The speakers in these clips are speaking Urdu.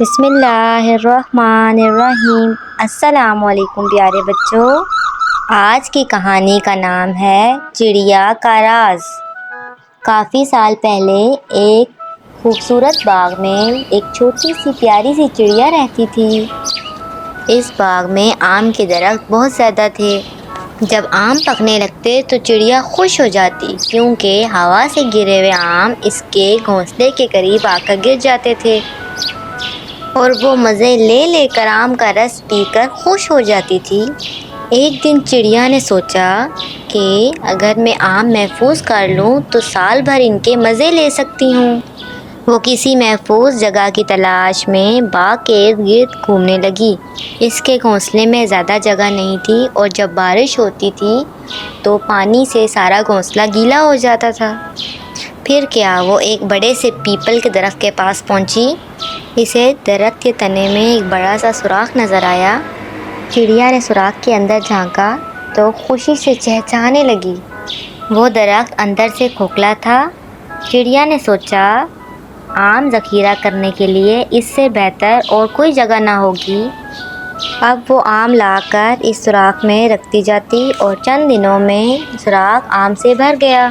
بسم اللہ الرحمن الرحیم۔ السلام علیکم پیارے بچوں، آج کی کہانی کا نام ہے چڑیا کا راز۔ کافی سال پہلے ایک خوبصورت باغ میں ایک چھوٹی سی پیاری سی چڑیا رہتی تھی۔ اس باغ میں آم کے درخت بہت زیادہ تھے۔ جب آم پکنے لگتے تو چڑیا خوش ہو جاتی، کیونکہ ہوا سے گرے ہوئے آم اس کے گھونسلے کے قریب آ کر گر جاتے تھے اور وہ مزے لے لے کر آم کا رس پی کر خوش ہو جاتی تھی۔ ایک دن چڑیا نے سوچا کہ اگر میں آم محفوظ کر لوں تو سال بھر ان کے مزے لے سکتی ہوں۔ وہ کسی محفوظ جگہ کی تلاش میں باغ کے ارد گرد گھومنے لگی۔ اس کے گھونسلے میں زیادہ جگہ نہیں تھی اور جب بارش ہوتی تھی تو پانی سے سارا گھونسلہ گیلا ہو جاتا تھا۔ پھر کیا، وہ ایک بڑے سے پیپل کے درخت کے پاس پہنچی۔ اسے درخت کے تنے میں ایک بڑا سا سوراخ نظر آیا۔ چڑیا نے سوراخ کے اندر جھانکا تو خوشی سے چہچہانے لگی۔ وہ درخت اندر سے کھوکھلا تھا۔ چڑیا نے سوچا، آم ذخیرہ کرنے کے لیے اس سے بہتر اور کوئی جگہ نہ ہوگی۔ اب وہ آم لا کر اس سوراخ میں رکھتی جاتی اور چند دنوں میں سوراخ آم سے بھر گیا۔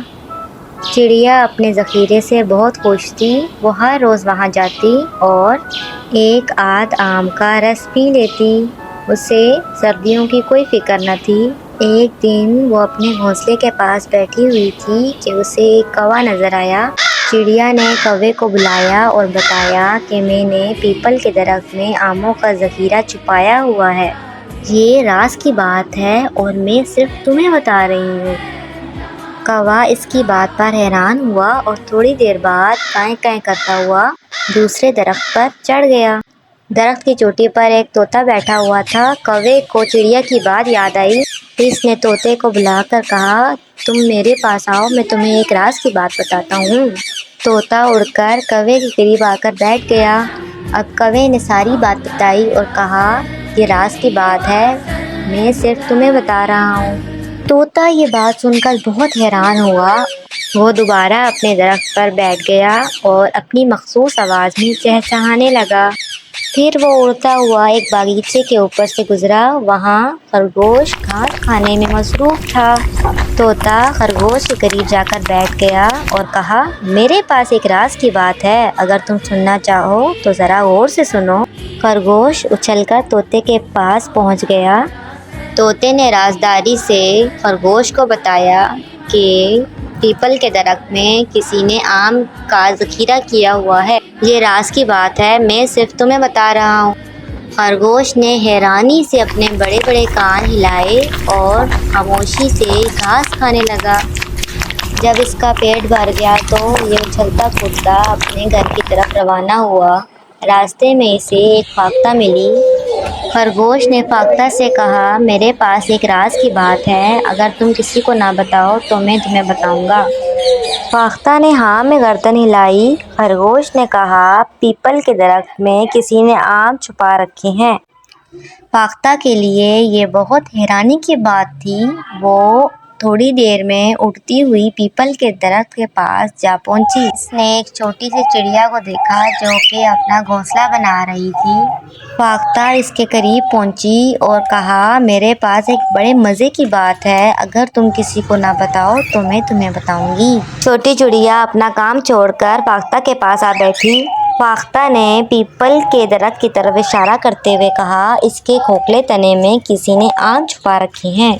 چڑیا اپنے ذخیرے سے بہت خوش تھی۔ وہ ہر روز وہاں جاتی اور ایک آدھ آم کا رس پی لیتی۔ اسے سردیوں کی کوئی فکر نہ تھی۔ ایک دن وہ اپنے گھونسلے کے پاس بیٹھی ہوئی تھی کہ اسے ایک کوا نظر آیا۔ چڑیا نے کوے کو بلایا اور بتایا کہ میں نے پیپل کے درخت میں آموں کا ذخیرہ چھپایا ہوا ہے۔ یہ راز کی بات ہے اور میں صرف تمہیں بتا رہی ہوں۔ کوا اس کی بات پر حیران ہوا اور تھوڑی دیر بعد کائیں کائیں کرتا ہوا دوسرے درخت پر چڑھ گیا۔ درخت کی چوٹی پر ایک طوطا بیٹھا ہوا تھا۔ کوے کو چڑیا کی بات یاد آئی۔ اس نے طوطے کو بلا کر کہا، تم میرے پاس آؤ، میں تمہیں ایک راز کی بات بتاتا ہوں۔ طوطا اڑ کر کوے کے قریب آ کر بیٹھ گیا۔ اب کوے نے ساری بات بتائی اور کہا، یہ راز کی بات ہے، میں صرف تمہیں بتا رہا ہوں۔ طوطا یہ بات سن کر بہت حیران ہوا۔ وہ دوبارہ اپنے درخت پر بیٹھ گیا اور اپنی مخصوص آواز میں چہچہانے لگا۔ پھر وہ اڑتا ہوا ایک باغیچے کے اوپر سے گزرا۔ وہاں خرگوش گھاس کھانے میں مصروف تھا۔ طوطا خرگوش کے قریب جا کر بیٹھ گیا اور کہا، میرے پاس ایک راز کی بات ہے، اگر تم سننا چاہو تو ذرا غور سے سنو۔ خرگوش اچھل کر طوطے کے پاس پہنچ گیا۔ طوطے نے رازداری سے خرگوش کو بتایا کہ پیپل کے درخت میں کسی نے آم کا ذخیرہ کیا ہوا ہے۔ یہ راز کی بات ہے، میں صرف تمہیں بتا رہا ہوں۔ خرگوش نے حیرانی سے اپنے بڑے بڑے کان ہلائے اور خاموشی سے گھاس کھانے لگا۔ جب اس کا پیٹ بھر گیا تو یہ اچھلتا کودتا اپنے گھر کی طرف روانہ ہوا۔ راستے میں اسے ایک فاختہ ملی۔ خرگوش نے فاختہ سے کہا، میرے پاس ایک راز کی بات ہے، اگر تم کسی کو نہ بتاؤ تو میں تمہیں بتاؤں گا۔ فاختہ نے ہاں میں گردن ہلائی۔ خرگوش نے کہا، پیپل کے درخت میں کسی نے آم چھپا رکھے ہیں۔ فاختہ کے لیے یہ بہت حیرانی کی بات تھی۔ وہ تھوڑی دیر میں اڑتی ہوئی پیپل کے درخت کے پاس جا پہنچی۔ اس نے ایک چھوٹی سی چڑیا کو دیکھا جو کہ اپنا گھونسلہ بنا رہی تھی۔ فاختہ اس کے قریب پہنچی اور کہا، میرے پاس ایک بڑے مزے کی بات ہے، اگر تم کسی کو نہ بتاؤ تو میں تمہیں بتاؤں گی۔ چھوٹی چڑیا اپنا کام چھوڑ کر فاختہ کے پاس آ بیٹھی۔ فاختہ نے پیپل کے درخت کی طرف اشارہ کرتے ہوئے کہا، اس کے کھوکھلے تنے میں کسی نے آم چھپا رکھے ہیں۔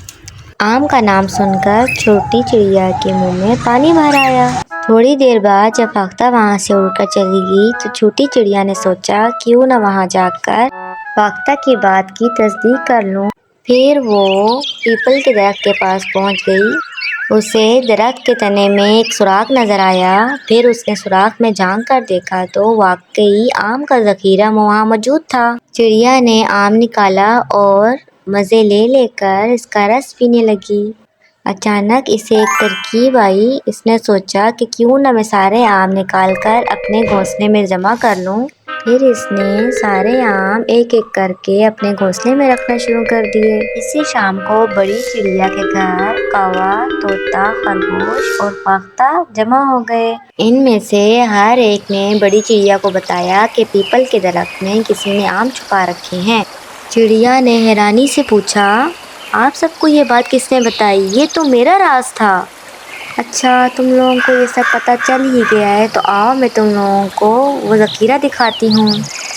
آم کا نام سن کر چھوٹی چڑیا کے منہ میں پانی بھر آیا۔ تھوڑی دیر بعد جب فاختہ وہاں سے اڑ کر چلی گئی تو چھوٹی چڑیا نے سوچا، کیوں نہ وہاں جا کر فاختہ کی بات کی تصدیق کر لوں۔ پھر وہ پیپل کے درخت کے پاس پہنچ گئی۔ اسے درخت کے تنے میں ایک سوراخ نظر آیا۔ پھر اس نے سوراخ میں جھانک کر دیکھا تو واقعی آم کا ذخیرہ وہاں موجود تھا۔ چڑیا نے آم نکالا اور مزے لے لے کر اس کا رس پینے لگی۔ اچانک اسے ایک ترکیب آئی۔ اس نے سوچا کہ کیوں نہ میں سارے آم نکال کر اپنے گھونسلے میں جمع کر لوں۔ پھر اس نے سارے آم ایک ایک کر کے اپنے گھونسلے میں رکھنا شروع کر دیے۔ اسی شام کو بڑی چڑیا کے گھر کوا، طوطا، خرگوش اور فاختہ جمع ہو گئے۔ ان میں سے ہر ایک نے بڑی چڑیا کو بتایا کہ پیپل کے درخت میں کسی نے آم چھپا رکھے ہیں۔ چڑیا نے حیرانی سے پوچھا، آپ سب کو یہ بات کس نے بتائی؟ یہ تو میرا راز تھا۔ اچھا، تم لوگوں کو یہ سب پتہ چل ہی گیا ہے تو آؤ میں تم لوگوں کو وہ ذخیرہ دکھاتی ہوں۔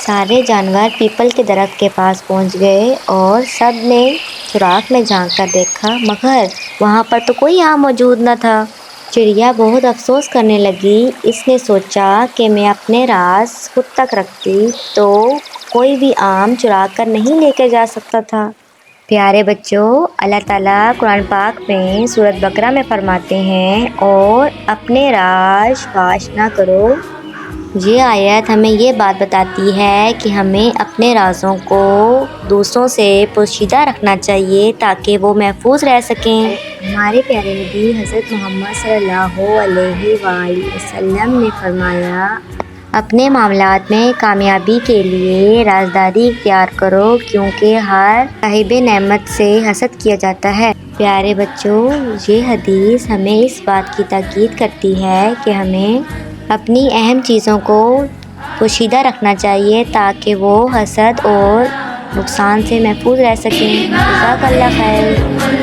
سارے جانور پیپل کے درخت کے پاس پہنچ گئے اور سب نے سوراخ میں جھانک کر دیکھا، مگر وہاں پر تو کوئی آم موجود نہ تھا۔ چڑیا بہت افسوس کرنے لگی۔ اس نے سوچا کہ میں اپنے راز خود تک رکھتی تو کوئی بھی آم چرا کر نہیں لے کے جا سکتا تھا۔ پیارے بچوں، اللہ تعالیٰ قرآن پاک میں سورۃ بقرہ میں فرماتے ہیں، اور اپنے راز فاش نہ کرو۔ یہ آیت ہمیں یہ بات بتاتی ہے کہ ہمیں اپنے رازوں کو دوسروں سے پوشیدہ رکھنا چاہیے تاکہ وہ محفوظ رہ سکیں۔ ہمارے پیارے نبی حضرت محمد صلی اللہ علیہ وآلہ وسلم نے فرمایا، اپنے معاملات میں کامیابی کے لیے رازداری اختیار کرو، کیونکہ ہر صاحب نعمت سے حسد کیا جاتا ہے۔ پیارے بچوں، یہ حدیث ہمیں اس بات کی تاکید کرتی ہے کہ ہمیں اپنی اہم چیزوں کو پوشیدہ رکھنا چاہیے تاکہ وہ حسد اور نقصان سے محفوظ رہ سکیں۔ جزاک اللہ خیر۔